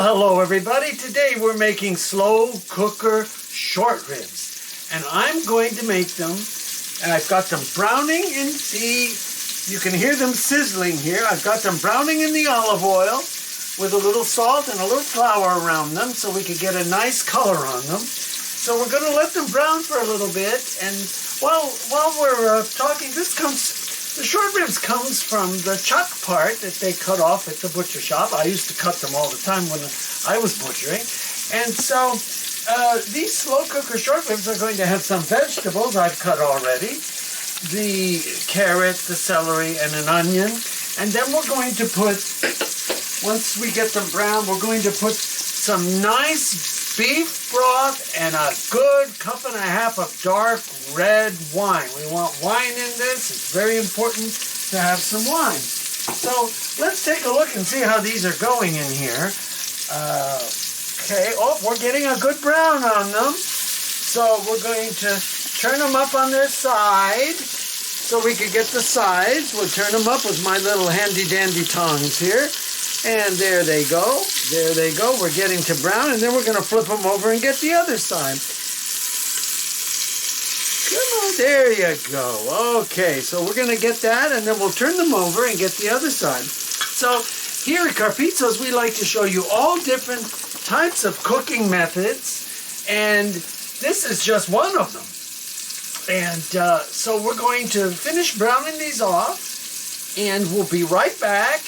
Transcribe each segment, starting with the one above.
Well, hello everybody. Today we're making slow cooker short ribs. And I'm going to make them, and I've got them browning in the, you can hear them sizzling here. I've got them browning in the olive oil with a little salt and a little flour around them so we could get a nice color on them. So we're going to let them brown for a little bit. And while we're talking, the short ribs comes from the chuck part that they cut off at the butcher shop. I used to cut them all the time when I was butchering. And so these slow cooker short ribs are going to have some vegetables I've cut already. The carrot, the celery, and an onion. And then we're going to put, once we get them brown, we're going to put some nice beef broth and a good cup and a half of dark red wine. We want wine in this. It's very important to have some wine. So let's take a look and see how these are going in here. Okay, oh, we're getting a good brown on them. So we're going to turn them up on their side so we can get the sides. We'll turn them up with my little handy dandy tongs here. And there they go. There they go. We're getting to brown, and then we're going to flip them over and get the other side. Come on, there you go. Okay, so we're going to get that, and then we'll turn them over and get the other side. So here at Carpizzo's, we like to show you all different types of cooking methods, and this is just one of them. And so we're going to finish browning these off, and we'll be right back.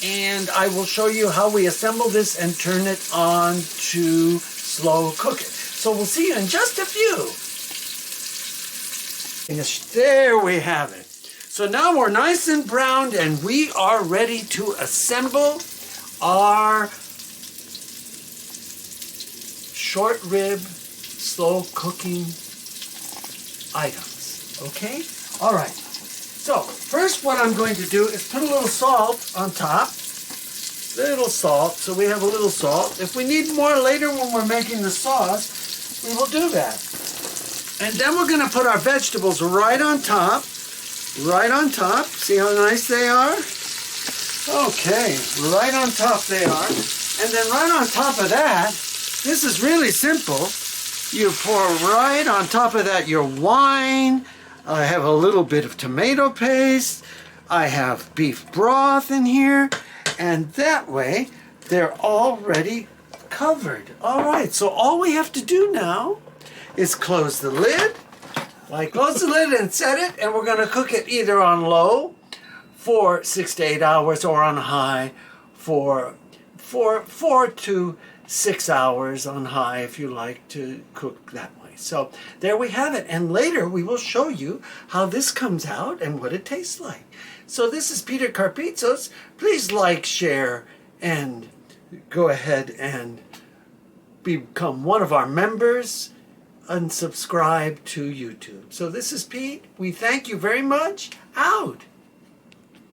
And I will show you how we assemble this and turn it on to slow cook it. So we'll see you in just a few. Yes, there we have it. So now we're nice and browned and we are ready to assemble our short rib slow cooking items. Okay? All right. So, first what I'm going to do is put a little salt on top. Little salt, so we have a little salt. If we need more later when we're making the sauce, we will do that. And then we're going to put our vegetables right on top. Right on top. See how nice they are? Okay, right on top they are. And then right on top of that, this is really simple. You pour right on top of that your wine. I have a little bit of tomato paste. I have beef broth in here. And that way, they're already covered. All right, so all we have to do now is close the lid. Close the lid and set it. And we're going to cook it either on low for 6 to 8 hours or on high for 4 to 6 hours on high if you like to cook that way. So there we have it. And later we will show you how this comes out and what it tastes like. So this is Peter Carpizzo's. Please like, share, and go ahead and become one of our members and subscribe to YouTube. So this is Pete. We thank you very much. Out.